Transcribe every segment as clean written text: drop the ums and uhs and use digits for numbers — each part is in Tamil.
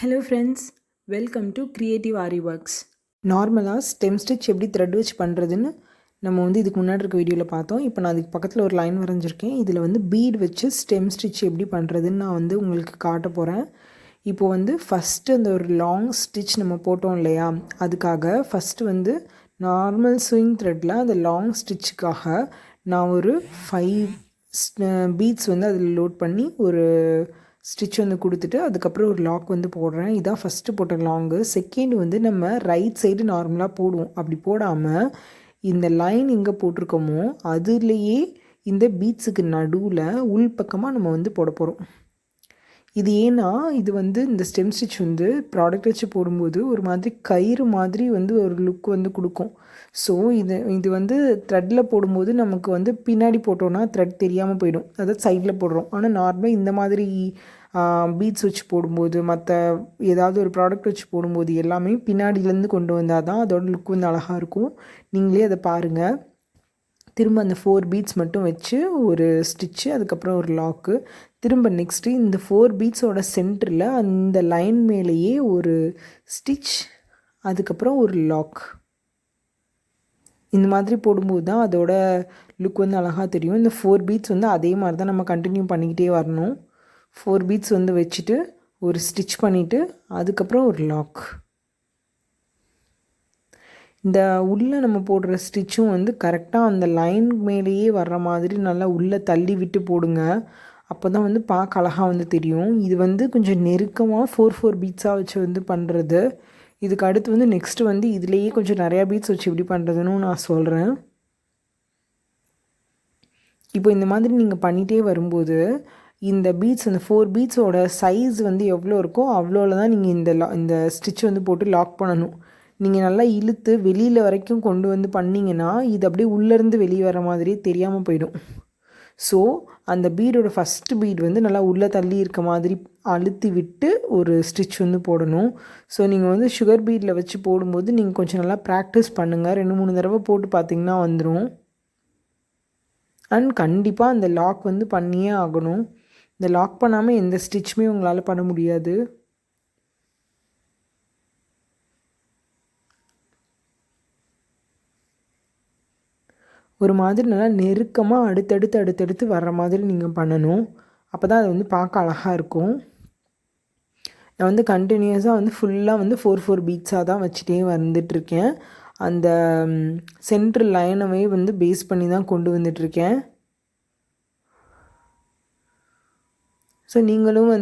Hello friends, welcome to Creative Aari Works. நார்மலாக ஸ்டெம் ஸ்டிச் எப்படி த்ரெட் வச்சு பண்ணுறதுன்னு நம்ம இதுக்கு முன்னாடி இருக்க வீடியோவில் பார்த்தோம். இப்போ நான் அதுக்கு பக்கத்தில் ஒரு லைன் வரைஞ்சிருக்கேன். இதில் பீட் வச்சு ஸ்டெம் ஸ்டிச் எப்படி பண்ணுறதுன்னு நான் உங்களுக்கு காட்ட போகிறேன். இப்போது ஃபஸ்ட்டு அந்த ஒரு லாங் ஸ்டிச் நம்ம போட்டோம் இல்லையா, அதுக்காக ஃபஸ்ட்டு நார்மல் ஸ்விங் த்ரெட்டில் அந்த லாங் ஸ்டிச்சுக்காக நான் ஒரு 5 பீட்ஸ் அதில் லோட் பண்ணி ஒரு ஸ்டிச் கொடுத்துட்டு அதுக்கப்புறம் ஒரு லாக் போடுறேன். இதான் ஃபஸ்ட்டு போட்ட லாங்கு. செகண்ட் நம்ம ரைட் சைடு நார்மலாக போடுவோம். அப்படி போடாமல் இந்த லைன் எங்கே போட்டிருக்கோமோ அதுலேயே இந்த பீட்ஸுக்கு நடுவில் உள் பக்கமாக நம்ம போட போகிறோம். இது ஏன்னா இது இந்த ஸ்டெம் ஸ்டிச் ப்ராடக்ட் வச்சு போடும்போது ஒரு மாதிரி கயிறு மாதிரி ஒரு லுக் கொடுக்கும். ஸோ இது த்ரெட்டில் போடும்போது நமக்கு பின்னாடி போட்டோன்னா த்ரெட் தெரியாமல் போயிடும். அதாவது சைடில் போடுறோம். ஆனால் நார்மலாக இந்த மாதிரி பீட்ஸ் வச்சு போடும்போது மற்ற ஏதாவது ஒரு ப்ராடக்ட் வச்சு போடும்போது எல்லாமே பின்னாடியிலேருந்து கொண்டு வந்தால் தான் அதோட லுக் அழகாக இருக்கும். நீங்களே அதை பாருங்கள். திரும்ப அந்த 4 பீட்ஸ் மட்டும் வச்சு ஒரு ஸ்டிச்சு, அதுக்கப்புறம் ஒரு லாக்கு. திரும்ப நெக்ஸ்ட்டு இந்த 4 பீட்ஸோட சென்டரில் அந்த லைன் மேலேயே ஒரு ஸ்டிச், அதுக்கப்புறம் ஒரு லாக். இந்த மாதிரி போடும்போது தான் அதோட லுக் அழகாக தெரியும். இந்த 4 பீட்ஸ் அதே மாதிரி தான் நம்ம கண்டினியூ பண்ணிக்கிட்டே வரணும். 4 பீட்ஸ் வச்சுட்டு ஒரு ஸ்டிச் பண்ணிவிட்டு அதுக்கப்புறம் ஒரு லாக். இந்த உள்ளே நம்ம போடுற ஸ்டிச்சும் கரெக்டாக அந்த லைன் மேலேயே வர்ற மாதிரி நல்லா உள்ளே தள்ளி விட்டு போடுங்க. அப்போ தான் பார்க்க அழகாக தெரியும். இது கொஞ்சம் நெருக்கமாக 4 பீட்ஸாக வச்சு பண்ணுறது. இதுக்கு அடுத்து நெக்ஸ்ட்டு இதுலேயே கொஞ்சம் நிறையா பீட்ஸ் வச்சு எப்படி பண்ணுறதுன்னு நான் சொல்கிறேன். இப்போ இந்த மாதிரி நீங்கள் பண்ணிகிட்டே வரும்போது இந்த பீட்ஸ் அந்த 4 பீட்ஸோட சைஸ் எவ்வளோ இருக்கோ அவ்வளோல தான் நீங்கள் இந்த ஸ்டிச் போட்டு லாக் பண்ணணும். நீங்கள் நல்லா இழுத்து வெளியில் வரைக்கும் கொண்டு பண்ணிங்கன்னா இது அப்படியே உள்ளேருந்து வெளியே வர மாதிரி தெரியாமல் போயிடும். ஸோ அந்த பீடோட ஃபஸ்ட்டு பீட் நல்லா உள்ளே தள்ளி இருக்க மாதிரி அழுத்தி விட்டு ஒரு ஸ்டிச் போடணும். ஸோ நீங்கள் சுகர் பீடில் வச்சு போடும்போது நீங்கள் கொஞ்சம் நல்லா ப்ராக்டிஸ் பண்ணுங்கள். 2-3 தடவை போட்டு பார்த்திங்கன்னா வந்துடும். அண்ட் கண்டிப்பாக அந்த லாக் பண்ணியே ஆகணும். இந்த லாக் பண்ணாமல் எந்த ஸ்டிச்சுமே உங்களால் பண்ண முடியாது. ஒரு மாதிரி நல்லா நெருக்கமாக அடுத்தடுத்து வர்ற மாதிரி நீங்கள் பண்ணணும். அப்போ தான் அது பார்க்க அழகாக இருக்கும். நான் கண்டினியூஸாக ஃபுல்லாக 4 பீட்ஸாக தான் வச்சுட்டே வந்துட்டுருக்கேன். அந்த சென்ட்ரு லைனவே பேஸ் பண்ணி தான் கொண்டு வந்துட்டுருக்கேன். ஸோ நீங்களும்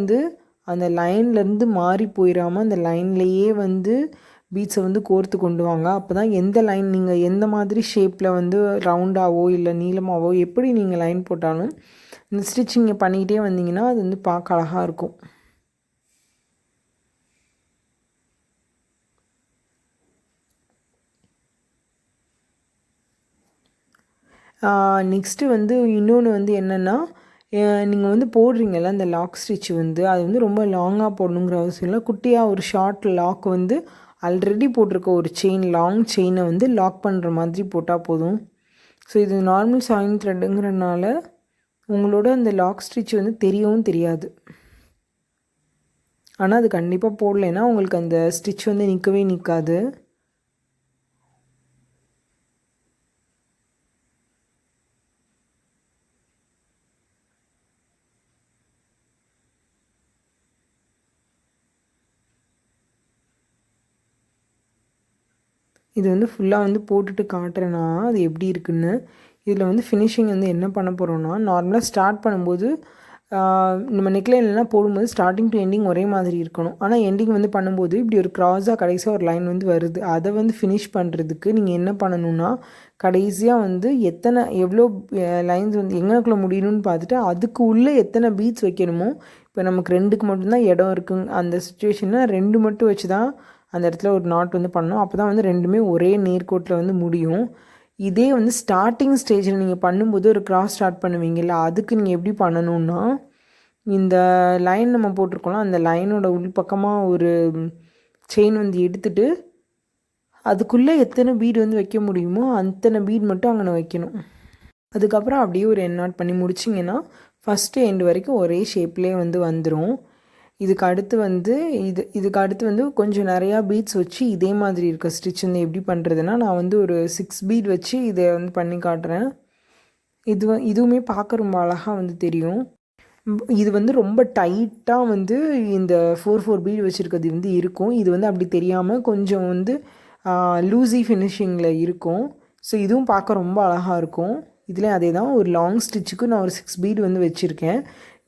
அந்த லைன்லேருந்து மாறி போயிடாமல் அந்த லைன்லேயே பீட்ஸை கோர்த்து கொண்டு வாங்க. அப்போ தான் எந்த லைன் நீங்கள் எந்த மாதிரி ஷேப்பில் ரவுண்டாகவோ இல்லை நீளமாகவோ எப்படி நீங்கள் லைன் போட்டாலும் இந்த ஸ்டிச்சிங்கை பண்ணிக்கிட்டே வந்தீங்கன்னா அது பார்க்க அழகாக இருக்கும். நெக்ஸ்ட்டு இன்னொன்று என்னென்னா, நீங்கள் போடுறீங்கல்ல அந்த லாக் ஸ்டிச் அது ரொம்ப லாங்காக போடணுங்கிற அவசியம் இல்லை. குட்டியாக ஒரு ஷார்ட் லாக் ஆல்ரெடி போட்டிருக்க ஒரு செயின், லாங் செயினை லாக் பண்ணுற மாதிரி போட்டால் போதும். ஸோ இது நார்மல் சாயிங் த்ரெட்டுங்கிறனால உங்களோட அந்த லாக் ஸ்டிச் தெரியவும் தெரியாது. ஆனால் அது கண்டிப்பாக போடலைன்னா உங்களுக்கு அந்த ஸ்டிச் நிற்கவே நிற்காது. இது ஃபுல்லாக போட்டுட்டு காட்டுறேன்னா அது எப்படி இருக்குன்னு. இதில் ஃபினிஷிங் என்ன பண்ண போகிறோன்னா, நார்மலாக ஸ்டார்ட் பண்ணும்போது நம்ம நெக்லைன்லாம் போடும்போது ஸ்டார்டிங் டு எண்டிங் ஒரே மாதிரி இருக்கணும். ஆனால் எண்டிங் பண்ணும்போது இப்படி ஒரு க்ராஸாக கடைசியாக ஒரு லைன் வருது. அதை ஃபினிஷ் பண்ணுறதுக்கு நீங்கள் என்ன பண்ணணுன்னா, கடைசியாக எவ்வளோ லைன்ஸ் எங்கனக்குள்ளே முடியணும்னு பார்த்துட்டு அதுக்கு உள்ளே எத்தனை பீட்ஸ் வைக்கணுமோ. இப்போ நமக்கு 2க்கு மட்டும்தான் இடம் இருக்குங்க அந்த சுச்சுவேஷனில் 2 மட்டும் வச்சு தான் அந்த இடத்துல ஒரு நாட் பண்ணணும். அப்போ தான் 2மே ஒரே நேர்கோட்டில் முடியும். இதே ஸ்டார்டிங் ஸ்டேஜில் நீங்கள் பண்ணும்போது ஒரு கிராஸ் ஸ்டார்ட் பண்ணுவீங்கல்ல, அதுக்கு நீங்கள் எப்படி பண்ணணுன்னா, இந்த லைன் நம்ம போட்டிருக்கோம்ல அந்த லைனோட உள்பக்கமாக ஒரு செயின் எடுத்துட்டு அதுக்குள்ளே எத்தனை பீடு வைக்க முடியுமோ அத்தனை பீட் மட்டும் அங்கே வைக்கணும். அதுக்கப்புறம் அப்படியே ஒரு என் நாட் பண்ணி முடிச்சிங்கன்னா ஃபஸ்ட்டு எண்டு வரைக்கும் ஒரே ஷேப்லேயே வந்துடும். இதுக்கு அடுத்து வந்து இதுக்கு அடுத்து வந்து கொஞ்சம் நிறையா பீட்ஸ் வச்சு இதே மாதிரி இருக்க ஸ்டிச் வந்து எப்படி பண்ணுறதுன்னா, நான் வந்து ஒரு 6 பீட் வச்சு இதை வந்து பண்ணி காட்டுறேன். இதுவுமே பார்க்க ரொம்ப அழகாக வந்து தெரியும். இது வந்து ரொம்ப டைட்டாக வந்து இந்த 4 பீட் வச்சுருக்கிறது வந்து இருக்கும். இது வந்து அப்படி தெரியாமல் கொஞ்சம் வந்து லூஸி ஃபினிஷிங்கில் இருக்கும். ஸோ இதுவும் பார்க்க ரொம்ப அழகாக இருக்கும். இதுலேயும் அதே தான், ஒரு லாங் ஸ்டிச்சுக்கு நான் ஒரு 6 பீட் வந்து வச்சுருக்கேன்.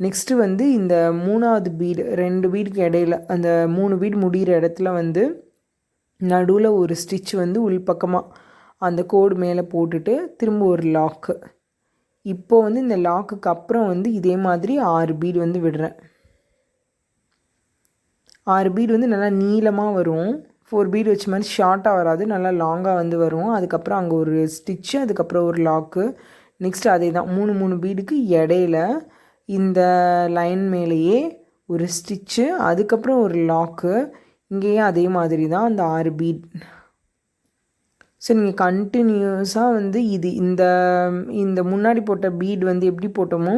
நெக்ஸ்ட்டு வந்து இந்த 3வது பீடு 2 பீடுக்கு இடையில அந்த 3 பீடு முடிகிற இடத்துல வந்து நடுவில் ஒரு ஸ்டிச் வந்து உள்பக்கமாக அந்த கோடு மேலே போட்டுட்டு திரும்ப ஒரு லாக்கு. இப்போது வந்து இந்த லாக்குக்கு அப்புறம் வந்து இதே மாதிரி 6 பீடு வந்து விடுறேன். 6 பீடு வந்து நல்லா நீளமாக வரும். 4 பீடு வச்ச மாதிரி ஷார்ட்டாக வராது, நல்லா லாங்காக வந்து வரும். அதுக்கப்புறம் அங்கே ஒரு ஸ்டிச்சு, அதுக்கப்புறம் ஒரு லாக்கு. நெக்ஸ்ட் அதே தான் 3 பீடுக்கு இடையில இந்த லைன் மேலேயே ஒரு ஸ்டிச்சு, அதுக்கப்புறம் ஒரு லாக்கு. இங்கேயும் அதே மாதிரி தான் அந்த 6 பீட். ஸோ நீங்கள் கண்டினியூஸாக வந்து இந்த முன்னாடி போட்ட பீட் வந்து எப்படி போட்டோமோ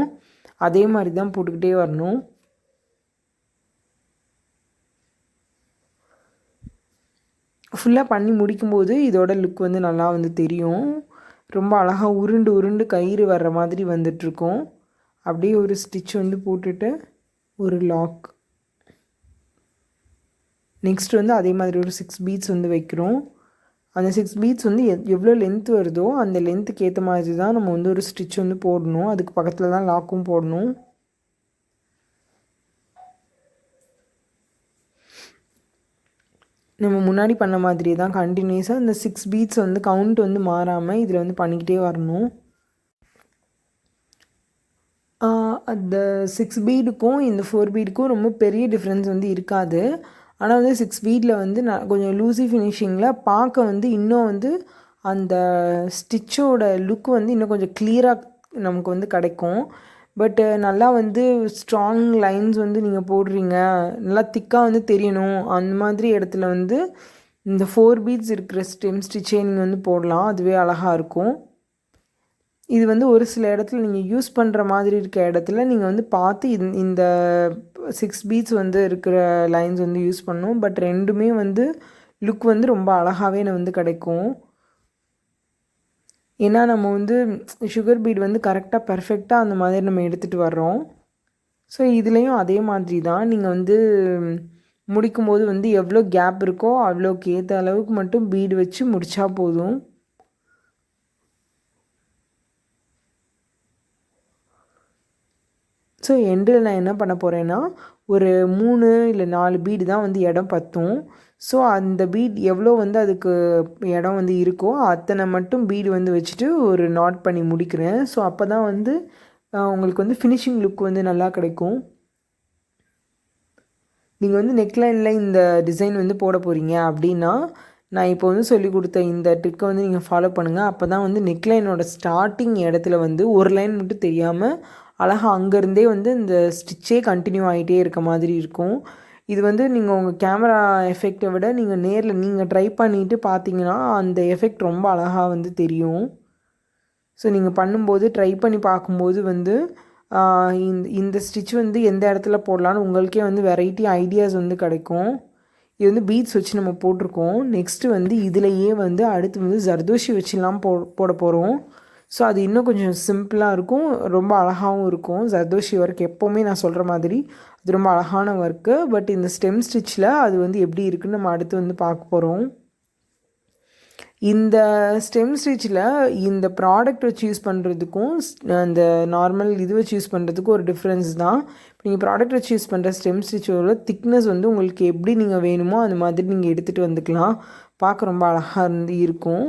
அதே மாதிரி தான் போட்டுக்கிட்டே வரணும். ஃபுல்லாக பண்ணி முடிக்கும்போது இதோட லுக் வந்து நல்லா வந்து தெரியும். ரொம்ப அழகாக உருண்டு உருண்டு கயிறு வர்ற மாதிரி வந்துட்டுருக்கும். அப்படியே ஒரு ஸ்டிச் வந்து போட்டுட்டு ஒரு லாக். நெக்ஸ்ட் வந்து அதே மாதிரி ஒரு 6 பீட்ஸ் வந்து வைக்கிறோம். அந்த 6 பீட்ஸ் வந்து எவ்வளோ லென்த் வருதோ அந்த லென்த்துக்கு ஏற்ற மாதிரி தான் நம்ம வந்து ஒரு ஸ்டிச் வந்து போடணும். அதுக்கு பக்கத்தில் தான் லாக்கும் போடணும். நம்ம முன்னாடி பண்ண மாதிரி தான் கண்டினியூஸாக இந்த 6 பீட்ஸ் வந்து கவுண்ட் வந்து மாறாமல் இதில் வந்து பண்ணிக்கிட்டே வரணும். அந்த 6 பீடுக்கும் இந்த 4 பீடுக்கும் ரொம்ப பெரிய டிஃப்ரென்ஸ் வந்து இருக்காது. ஆனால் வந்து 6 பீடில் வந்து கொஞ்சம் லூஸி ஃபினிஷிங்கில் பார்க்க வந்து இன்னும் வந்து அந்த ஸ்டிச்சோட லுக் வந்து இன்னும் கொஞ்சம் கிளியராக நமக்கு வந்து கிடைக்கும். பட்டு நல்லா வந்து ஸ்ட்ராங் லைன்ஸ் வந்து நீங்கள் போடுறீங்க, நல்லா திக்காக வந்து தெரியணும், அந்த மாதிரி இடத்துல வந்து இந்த 4 பீட்ஸ் இருக்கிற ஸ்டெம் ஸ்டிச்சே நீங்கள் வந்து போடலாம். அதுவே அழகாக இருக்கும். இது வந்து ஒரு சில இடத்துல நீங்கள் யூஸ் பண்ணுற மாதிரி இருக்க இடத்துல நீங்கள் வந்து பார்த்து இந்த 6 பீட்ஸ் வந்து இருக்கிற லைன்ஸ் வந்து யூஸ் பண்ணணும். பட் ரெண்டுமே வந்து லுக் வந்து ரொம்ப அழகாகவே வந்து கிடைக்கும். ஏன்னா நம்ம வந்து சுகர் பீட் வந்து கரெக்டாக பர்ஃபெக்டாக அந்த மாதிரி நம்ம எடுத்துகிட்டு வர்றோம். ஸோ இதுலேயும் அதே மாதிரி தான், நீங்கள் வந்து முடிக்கும்போது வந்து எவ்வளோ கேப் இருக்கோ அவ்வளோக்கு ஏற்ற அளவுக்கு மட்டும் பீடு வச்சு முடித்தா போதும். ஸோ எண்டில் நான் என்ன பண்ண போகிறேன்னா, ஒரு 3 இல்லை 4 பீடு தான் வந்து இடம் பற்றும். ஸோ அந்த பீட் எவ்வளோ வந்து அதுக்கு இடம் வந்து இருக்கோ அத்தனை மட்டும் பீடு வந்து வச்சுட்டு ஒரு நாட் பண்ணி முடிக்கிறேன். ஸோ அப்போ தான் வந்து உங்களுக்கு வந்து ஃபினிஷிங் லுக் வந்து நல்லா கிடைக்கும். நீங்கள் வந்து நெக்லைனில் இந்த டிசைன் வந்து போட போகிறீங்க அப்படின்னா, நான் இப்போ வந்து சொல்லிக் கொடுத்த இந்த ட்ரிக்கை வந்து நீங்கள் ஃபாலோ பண்ணுங்கள். அப்போ தான் வந்து நெக்லைனோட ஸ்டார்டிங் இடத்துல வந்து ஒரு லைன் மட்டும் தெரியாமல் அழகாக அங்கேருந்தே வந்து இந்த ஸ்டிச்சே கண்டினியூ ஆகிட்டே இருக்க மாதிரி இருக்கும். இது வந்து நீங்கள் உங்கள் கேமரா எஃபெக்டை விட நீங்கள் நேரில் நீங்கள் ட்ரை பண்ணிவிட்டு பார்த்தீங்கன்னா அந்த எஃபெக்ட் ரொம்ப அழகாக வந்து தெரியும். ஸோ நீங்கள் பண்ணும்போது ட்ரை பண்ணி பார்க்கும்போது வந்து இந்த ஸ்டிச் வந்து எந்த இடத்துல போடலான்னு உங்களுக்கே வந்து வெரைட்டி ஐடியாஸ் வந்து கிடைக்கும். இது வந்து பீட்ஸ் வச்சு நம்ம போட்டிருக்கோம். நெக்ஸ்ட்டு வந்து இதிலையே வந்து அடுத்து வந்து ஜர்தோஷி வச்சுலாம் போட போகிறோம். ஸோ அது இன்னும் கொஞ்சம் சிம்பிளாக இருக்கும், ரொம்ப அழகாகவும் இருக்கும். ஜர்தோஷி ஒர்க் எப்போவுமே நான் சொல்கிற மாதிரி அது ரொம்ப அழகான ஒர்க்கு. பட் இந்த ஸ்டெம் ஸ்டிச்சில் அது வந்து எப்படி இருக்குன்னு நம்ம அடுத்து வந்து பார்க்க போகிறோம். இந்த ஸ்டெம் ஸ்டிச்சில் இந்த ப்ராடக்ட் வச்சு யூஸ் பண்ணுறதுக்கும் அந்த நார்மல் இது வச்சு யூஸ் பண்ணுறதுக்கும் ஒரு டிஃப்ரென்ஸ் தான். இப்போ நீங்கள் ப்ராடக்ட் வச்சு யூஸ் பண்ணுற ஸ்டெம் ஸ்டிச்சோட திக்னஸ் வந்து உங்களுக்கு எப்படி நீங்கள் வேணுமோ அந்த மாதிரி நீங்கள் எடுத்துகிட்டு வந்துக்கலாம். பார்க்க ரொம்ப அழகாக இருக்கும்.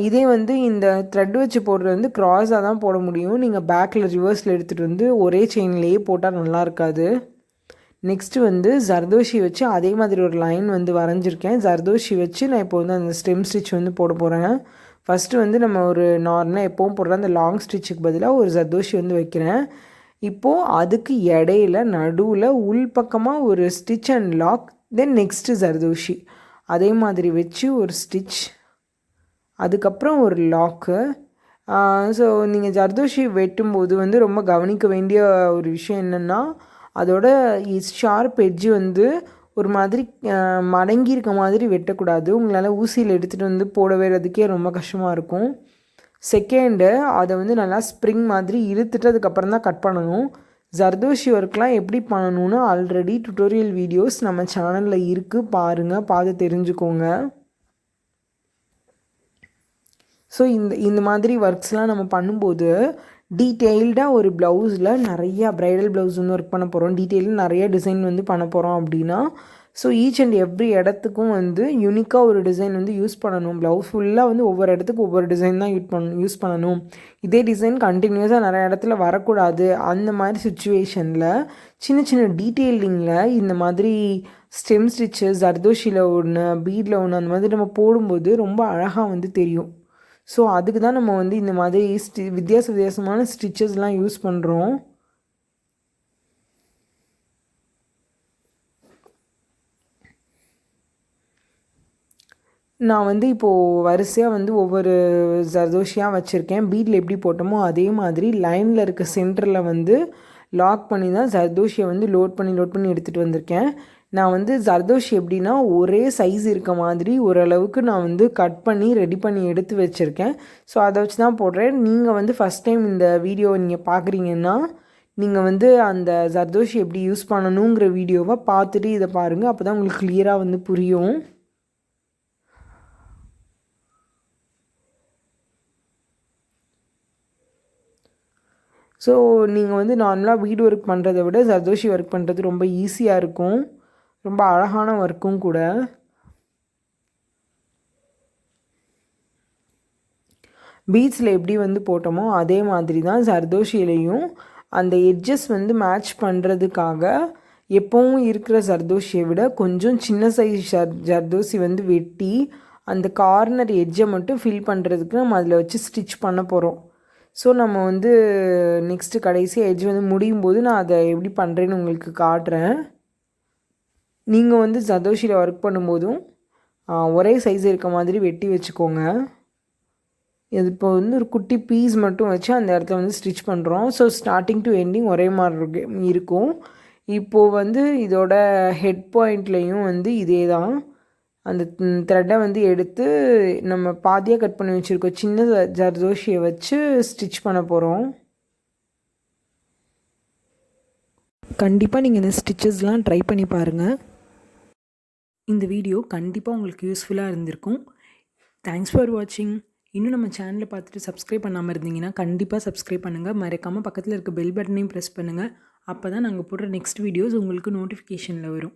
இதே வந்து இந்த த்ரெட் வச்சு போடுறது வந்து க்ராஸாக தான் போட முடியும். நீங்கள் பேக்கில் ரிவர்ஸில் எடுத்துகிட்டு வந்து ஒரே செயின்லேயே போட்டால் நல்லா இருக்காது. நெக்ஸ்ட்டு வந்து ஜர்தோஷி வச்சு அதே மாதிரி ஒரு லைன் வந்து வரைஞ்சிருக்கேன். ஜர்தோஷி வச்சு நான் இப்போ வந்து அந்த ஸ்டெம் ஸ்டிச் வந்து போட போகிறேன். ஃபஸ்ட்டு வந்து நம்ம ஒரு நார்மலாக எப்போவும் போடுற அந்த லாங் ஸ்டிச்சுக்கு பதிலாக ஒரு ஜர்தோஷி வந்து வைக்கிறேன். இப்போது அதுக்கு இடையில நடுவில் உள்பக்கமாக ஒரு stitch and lock, then next ஜர்தோஷி அதே மாதிரி வச்சு ஒரு ஸ்டிச், அதுக்கப்புறம் ஒரு லாக்கு. ஸோ நீங்கள் ஜர்தோஷி வெட்டும்போது வந்து ரொம்ப கவனிக்க வேண்டிய ஒரு விஷயம் என்னென்னா, அதோட ஷார்ப் எட்ஜு வந்து ஒரு மாதிரி மடங்கி இருக்க மாதிரி வெட்டக்கூடாது. உங்களால் ஊசியில் எடுத்துகிட்டு வந்து போட வரதுக்கே ரொம்ப கஷ்டமாக இருக்கும். செகண்டு அதை வந்து நல்லா ஸ்ப்ரிங் மாதிரி இழுத்துட்டு அதுக்கப்புறம் தான் கட் பண்ணணும். ஜர்தோஷி ஒர்க்லாம் எப்படி பண்ணணும்னு ஆல்ரெடி டுட்டோரியல் வீடியோஸ் நம்ம சேனலில் இருக்குது, பாருங்கள், பார்த்து தெரிஞ்சுக்கோங்க. ஸோ இந்த மாதிரி ஒர்க்ஸ்லாம் நம்ம பண்ணும்போது டீட்டெயில்டாக ஒரு ப்ளவுஸில் நிறையா ப்ரைடல் ப்ளவுஸ் வந்து ஒர்க் பண்ண போகிறோம், டீட்டெயிலாக நிறைய டிசைன் வந்து பண்ண போகிறோம் அப்படின்னா ஸோ ஈச் அண்ட் எவ்ரி இடத்துக்கும் வந்து யூனிக்காக ஒரு டிசைன் வந்து யூஸ் பண்ணணும். ப்ளவுஸ் ஃபுல்லாக வந்து ஒவ்வொரு இடத்துக்கு ஒவ்வொரு டிசைன் தான் யூஸ் பண்ணணும். இதே டிசைன் கண்டினியூஸாக நிறைய இடத்துல வரக்கூடாது. அந்த மாதிரி சுச்சுவேஷனில் சின்ன சின்ன டீட்டெயிலிங்கில் இந்த மாதிரி ஸ்டெம் ஸ்டிச்சஸ், ஜர்தோஷியில் ஒன்று, பீடில் ஒன்று, அந்த மாதிரி நம்ம போடும்போது ரொம்ப அழகாக வந்து தெரியும். ஸோ அதுக்கு தான் நம்ம வந்து இந்த மாதிரி வித்தியாசமான ஸ்டிச்சஸ்லாம் யூஸ் பண்ணுறோம். நான் வந்து இப்போது வரிசையாக வந்து ஒவ்வொரு ஜர்தோஷியாக வச்சுருக்கேன். பீடில் எப்படி போட்டோமோ அதே மாதிரி லைனில் இருக்க சென்டரில் வந்து லாக் பண்ணி தான் ஜர்தோஷியை வந்து லோட் பண்ணி எடுத்துகிட்டு வந்திருக்கேன். நான் வந்து ஜர்தோஷி எப்படின்னா ஒரே சைஸ் இருக்க மாதிரி ஓரளவுக்கு நான் வந்து கட் பண்ணி ரெடி பண்ணி எடுத்து வச்சுருக்கேன். ஸோ அதை வச்சு தான் போடுறேன். நீங்கள் வந்து ஃபஸ்ட் டைம் இந்த வீடியோவை நீங்கள் பார்க்குறீங்கன்னா நீங்கள் வந்து அந்த ஜர்தோஷி எப்படி யூஸ் பண்ணணுங்கிற வீடியோவை பார்த்துட்டு இதை பாருங்கள். அப்போ தான் உங்களுக்கு கிளியராக வந்து புரியும். ஸோ நீங்கள் வந்து நார்மலாக பீட் ஒர்க் பண்ணுறதை விட ஜர்தோஷி ஒர்க் பண்ணுறது ரொம்ப ஈஸியாக இருக்கும், ரொம்ப அழகான ஒர்க்கும் கூட. பீட்ஸில் எப்படி வந்து போட்டோமோ அதே மாதிரி தான் ஜர்தோஷியிலையும் அந்த எட்ஜஸ் வந்து மேட்ச் பண்ணுறதுக்காக எப்போவும் இருக்கிற ஜர்தோஷியை விட கொஞ்சம் சின்ன சைஸ் ஜர்தோஷி வந்து வெட்டி அந்த கார்னர் எட்ஜை மட்டும் ஃபில் பண்ணுறதுக்கு நம்ம அதில் வச்சு ஸ்டிச் பண்ண போகிறோம். ஸோ நம்ம வந்து நெக்ஸ்ட்டு கடைசியாக எட்ஜ் வந்து முடியும் போது நான் அதை எப்படி பண்ணுறேன்னு உங்களுக்கு காட்டுறேன். நீங்கள் வந்து ஜர்தோஷியில் ஒர்க் பண்ணும்போதும் ஒரே சைஸ் இருக்க மாதிரி வெட்டி வச்சுக்கோங்க. இது இப்போ வந்து ஒரு குட்டி பீஸ் மட்டும் வச்சு அந்த இடத்துல வந்து ஸ்டிச் பண்ணுறோம். ஸோ ஸ்டார்டிங் டு எண்டிங் ஒரே மாதிரி இருக்கும். இப்போது வந்து இதோட ஹெட் பாயிண்ட்லேயும் வந்து இதே தான். அந்த த்ரெட்டை வந்து எடுத்து நம்ம பாதியாக கட் பண்ணி வச்சுருக்கோம் சின்ன ஜர்தோஷியை வச்சு ஸ்டிச் பண்ண போகிறோம். கண்டிப்பாக நீங்கள் இந்த ஸ்டிச்சஸ்லாம் ட்ரை பண்ணி பாருங்கள். இந்த வீடியோ கண்டிப்பாக உங்களுக்கு யூஸ்ஃபுல்லாக இருந்திருக்கும். தேங்க்ஸ் ஃபார் வாட்சிங். இன்னும் நம்ம சேனலை பார்த்துட்டு சப்ஸ்கிரைப் பண்ணாமல் இருந்தீங்கன்னா கண்டிப்பாக சப்ஸ்கிரைப் பண்ணுங்கள். மறக்காமல் பக்கத்தில் இருக்க பெல் பட்டனையும் ப்ரெஸ் பண்ணுங்கள். அப்போ தான் நாங்கள் போடுற நெக்ஸ்ட் வீடியோஸ் உங்களுக்கு நோட்டிஃபிகேஷனில் வரும்.